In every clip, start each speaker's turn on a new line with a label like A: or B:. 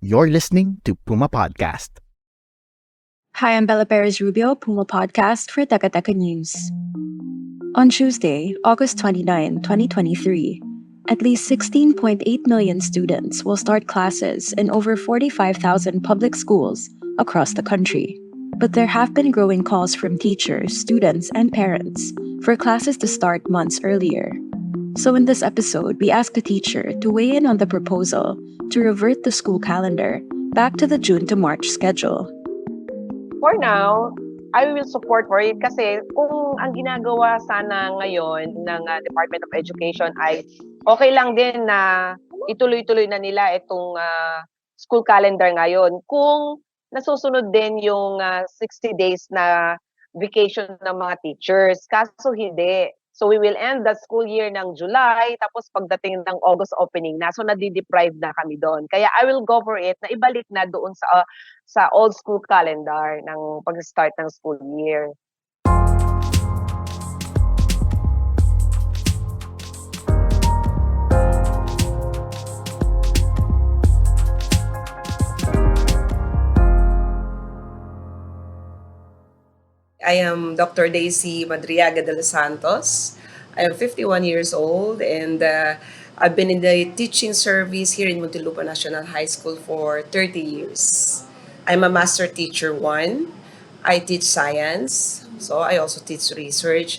A: You're listening to Puma Podcast.
B: Hi, I'm Bella Perez Rubio, Puma Podcast for Teka Teka News. On Tuesday, August 29, 2023, at least 16.8 million students will start classes in over 45,000 public schools across the country. But there have been growing calls from teachers, students, and parents for classes to start months earlier. So in this episode, we asked a teacher to weigh in on the proposal to revert the school calendar back to the June to March schedule.
C: For now, I will support for it kasi kung ang ginagawa sana ngayon ng Department of Education ay okay lang din na ituloy-tuloy na nila itong school calendar ngayon. Kung nasusunod din yung 60 days na vacation ng mga teachers. Kaso hindi. So we will end the school year ng July, tapos pagdating ng August opening na, so nadi-deprive na kami doon. Kaya I will go for it na ibalik na doon sa old school calendar ng pag-start ng school year.
D: I am Dr. Daisy Madriaga de los Santos. I am 51 years old and I've been in the teaching service here in Muntinlupa National High School for 30 years. I'm a master teacher 1. I teach science, so I also teach research.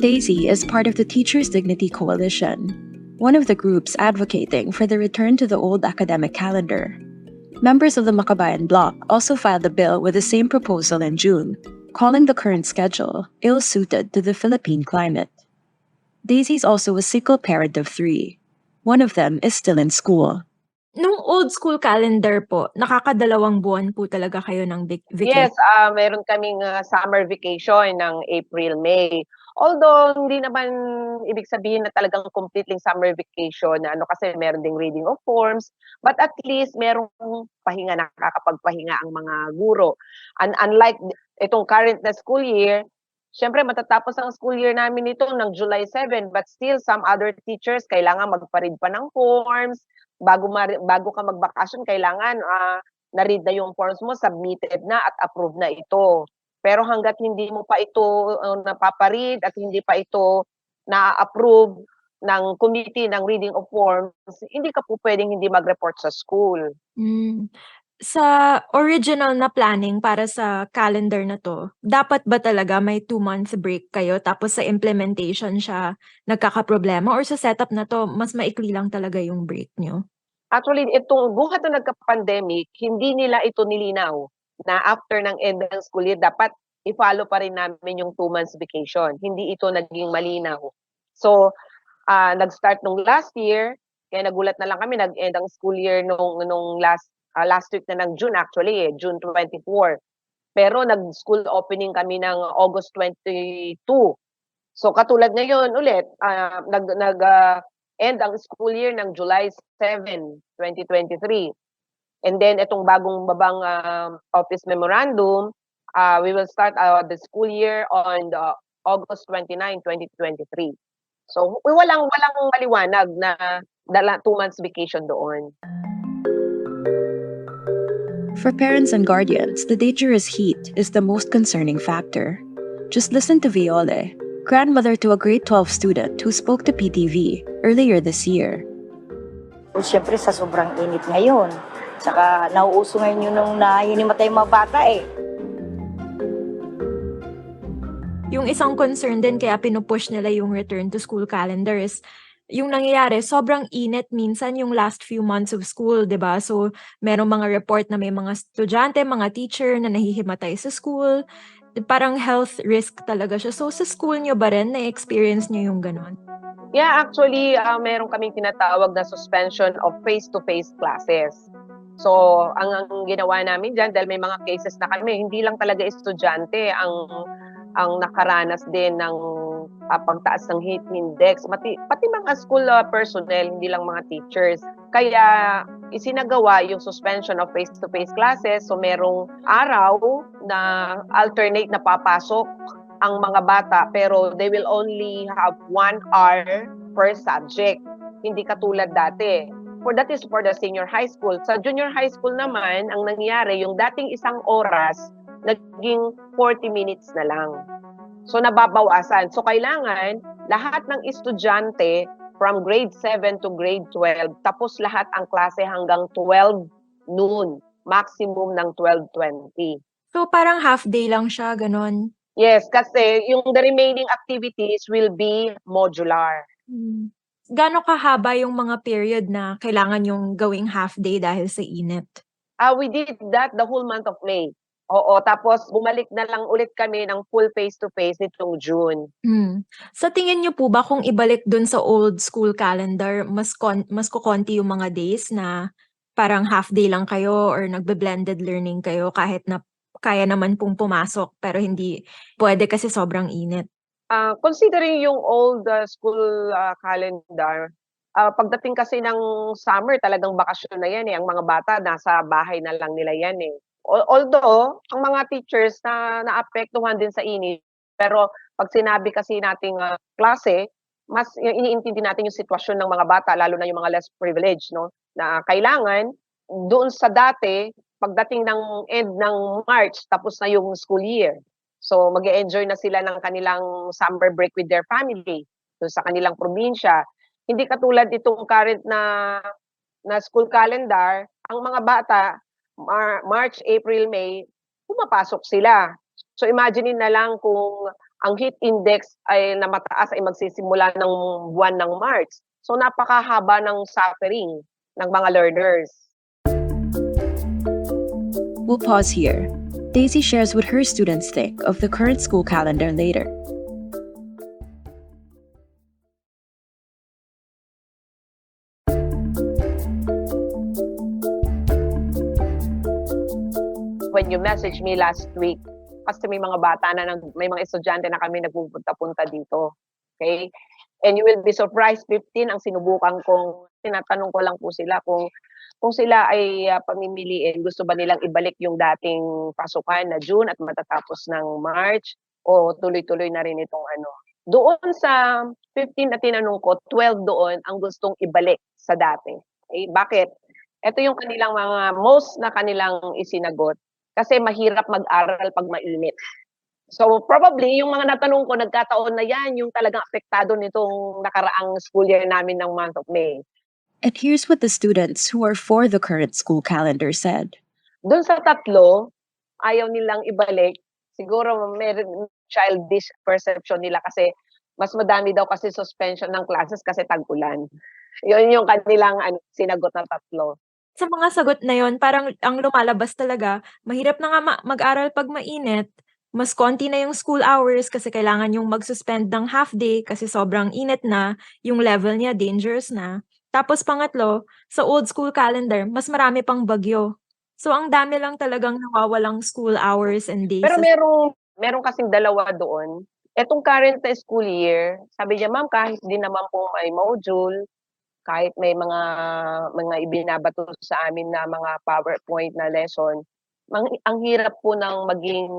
B: Daisy is part of the Teachers Dignity Coalition, one of the groups advocating for the return to the old academic calendar. Members of the Makabayan Bloc also filed a bill with the same proposal in June, calling the current schedule ill-suited to the Philippine climate. Daisy is also a single parent of 3. One of them is still in school.
E: Nung old school calendar po, nakakadalawang buwan po talaga kayo ng vacation?
C: Yes, meron kaming summer vacation ng April, May. Although, hindi naman ibig sabihin na talagang completely summer vacation, na kasi meron ding reading of forms, but at least merong pahinga, nakakapagpahinga ang mga guro. And unlike itong current na school year, syempre matatapos ang school year namin ito ng July 7, but still some other teachers kailangan magpa-read pa ng forms, bago ka magbakasyon, kailangan na-read na yung forms mo, submitted na at approved na ito. Pero hangga't hindi mo pa ito napaparead at hindi pa ito na-approve ng committee ng reading of forms, hindi ka po pwedeng hindi mag-report sa school.
E: Sa original na planning para sa calendar na to, dapat ba talaga may 2 months break kayo tapos sa implementation siya nagkakaproblema, or sa setup na to, mas maikli lang talaga yung break nyo?
C: Actually, itong buhat na nagka-pandemic, hindi nila ito nilinaw na after ng end ng school year, dapat i-follow pa rin namin yung 2 months vacation. Hindi ito naging malinaw. So, nag-start nung last year, kaya nagulat na lang kami, nag-end ang school year nung last week na ng June actually, June 24. Pero nag-school opening kami ng August 22. So, katulad ngayon ulit, end ang school year ng July 7, 2023. And then itong bagong babang office memorandum, we will start the school year on August 29, 2023. So walang maliwanag na 2 months vacation doon.
B: For parents and guardians, the dangerous heat is the most concerning factor. Just listen to Viole, grandmother to a grade 12 student who spoke to PTV earlier this year.
F: Siyempre sa sobrang init ngayon. Saka nauuso ngayon yun nung hinimatay mga bata eh.
E: Yung isang concern din kaya pinupush nila yung return to school calendar is yung nangyayari, sobrang init minsan yung last few months of school, 'di ba? So, merong mga report na may mga estudyante, mga teacher na nahihimatay sa school. Parang health risk talaga siya. So, sa school nyo ba rin, na-experience nyo yung ganon?
C: Yeah, actually, meron kaming tinatawag na suspension of face-to-face classes. So, ang ginawa namin dyan, dahil may mga cases na kami, hindi lang talaga estudyante ang nakaranas din ng pagtaas ng heat index, pati mga school personnel, hindi lang mga teachers. Kaya isinagawa yung suspension of face-to-face classes. So merong araw na alternate na papasok ang mga bata, pero they will only have 1 hour per subject. Hindi katulad dati. That is for the senior high school. Sa junior high school naman, ang nangyari, yung dating 1 oras, naging 40 minutes na lang. So nababawasan. So kailangan lahat ng estudyante from grade 7 to grade 12, tapos lahat ang klase hanggang 12 noon, maximum ng 12:20.
E: So parang half day lang siya, ganon.
C: Yes, kasi yung the remaining activities will be modular.
E: Gaano kahaba yung mga period na kailangan yung gawing half day dahil sa init?
C: We did that the whole month of May. Oo, tapos bumalik na lang ulit kami ng full face-to-face nitong June.
E: Sa tingin niyo po ba kung ibalik dun sa old school calendar, mas kukonti yung mga days na parang half day lang kayo or nagbe-blended learning kayo kahit na kaya naman pong pumasok pero hindi pwede kasi sobrang init?
C: Considering yung old school calendar, pagdating kasi ng summer, talagang bakasyon na yan eh. Ang mga bata, nasa bahay na lang nila yan eh. Although, ang mga teachers na naapektuhan din sa init, pero pag sinabi kasi nating klase, mas iniintindi natin yung sitwasyon ng mga bata, lalo na yung mga less privileged, no? Na kailangan, doon sa dati, pagdating ng end ng March, tapos na yung school year. So mag-e-enjoy na sila ng kanilang summer break with their family, doon sa kanilang probinsya. Hindi katulad itong current na school calendar, ang mga bata, March, April, May, pumapasok sila. So imagine na lang kung ang heat index ay na mataas ay magsisimula ng buwan ng March. So napakahaba ng suffering ng mga learners.
B: We'll pause here. Daisy shares what her students think of the current school calendar later.
C: When you messaged me last week, kasi may mga bata na, may mga estudyante na kami nagpupunta-punta dito. Okay? And you will be surprised, 15 ang sinubukan kong, tinatanong ko lang po sila kung sila ay pamimiliin, gusto ba nilang ibalik yung dating pasukan na June at matatapos ng March o tuloy-tuloy na rin itong ano. Doon sa 15 na tinanong ko, 12 doon ang gustong ibalik sa dati. Okay? Bakit? Ito yung kanilang mga most na kanilang isinagot kasi mahirap mag-aral pag mainit. So probably yung mga natanong ko, nagkataon na yan yung talagang apektado nitong nakaraang school year namin ng month of May.
B: And here's what the students who are for the current school calendar said.
C: Doon sa tatlo, ayaw nilang ibalik. Siguro meron childish perception nila kasi mas madami daw kasi suspension ng classes kasi tag-ulan. Yun yung kanilang sinagot ng tatlo.
E: Sa mga sagot na yon, parang ang lumalabas talaga, mahirap na nga mag-aral pag mainit, mas konti na yung school hours kasi kailangan yung mag-suspend ng half day kasi sobrang init na, yung level niya dangerous na. Tapos pangatlo, sa old school calendar, mas marami pang bagyo. So ang dami lang talagang nawawalang school hours and days.
C: Pero meron kasing dalawa doon. Etong current na school year, sabi niya, ma'am, kahit di naman po may module, kahit may mga ibinabato sa amin na mga PowerPoint na lesson, ang hirap po ng maging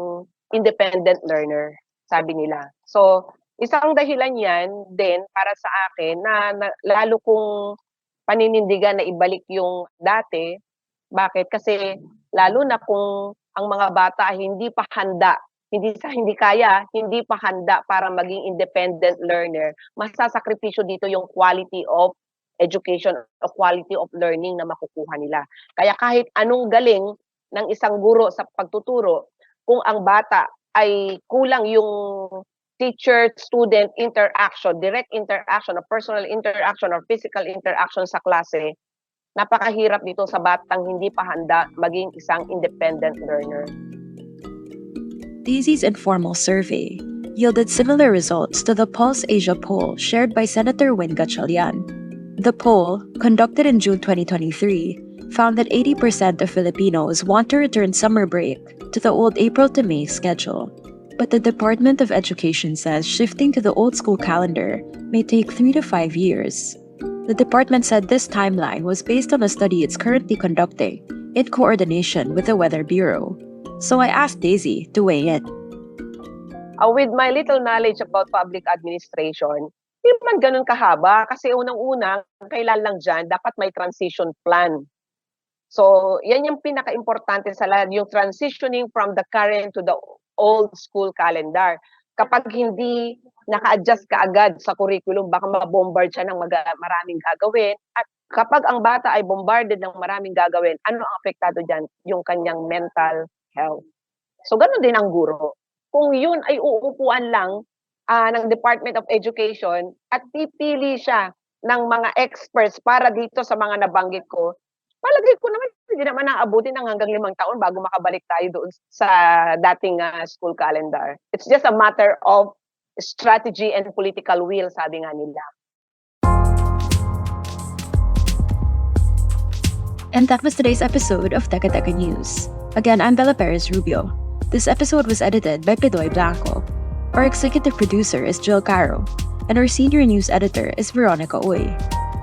C: independent learner, sabi nila. So, isang dahilan yan din para sa akin na lalo kong paninindigan na ibalik yung dati. Bakit? Kasi lalo na kung ang mga bata hindi pa handa, hindi pa handa para maging independent learner, masasakripisyo dito yung quality of education o quality of learning na makukuha nila. Kaya kahit anong galing ng isang guro sa pagtuturo, kung ang bata ay kulang yung teacher-student interaction, direct interaction, or personal interaction, or physical interaction sa klase, napakahirap dito sa batang hindi pa handa maging isang independent learner.
B: Daisy's informal survey yielded similar results to the Pulse Asia poll shared by Senator Win Gatchalian. The poll, conducted in June 2023, found that 80% of Filipinos want to return summer break to the old April to May schedule. But the Department of Education says shifting to the old school calendar may take 3 to 5 years. The department said this timeline was based on a study it's currently conducting in coordination with the Weather Bureau. So I asked Daisy to weigh in.
C: With my little knowledge about public administration, Hindi man gano'n kahaba kasi unang-una, kailan lang diyan dapat may transition plan. So, 'yan yung pinakaimportante sa lahat, yung transitioning from the current to the old school calendar. Kapag hindi naka-adjust kaagad sa curriculum, baka ma-bombard siya ng maraming gagawin at kapag ang bata ay bombarded ng maraming gagawin, ano ang apektado diyan? Yung kanyang mental health. So, gano'n din ang guro. Kung yun ay uupuan lang, ng Department of Education at pipili siya ng mga experts para dito sa mga nabanggit ko, palagay ko naman hindi naman aabutin ng hanggang 5 taon bago makabalik tayo doon sa dating, school calendar. It's just a matter of strategy and political will, sabi nga nila.
B: And that was today's episode of Teka Teka News. Again, I'm Bella Perez Rubio. This episode was edited by Pidoy Blanco. Our executive producer is Jill Caro, and our senior news editor is Veronica Uy.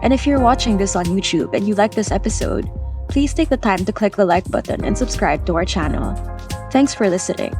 B: And if you're watching this on YouTube and you like this episode, please take the time to click the like button and subscribe to our channel. Thanks for listening.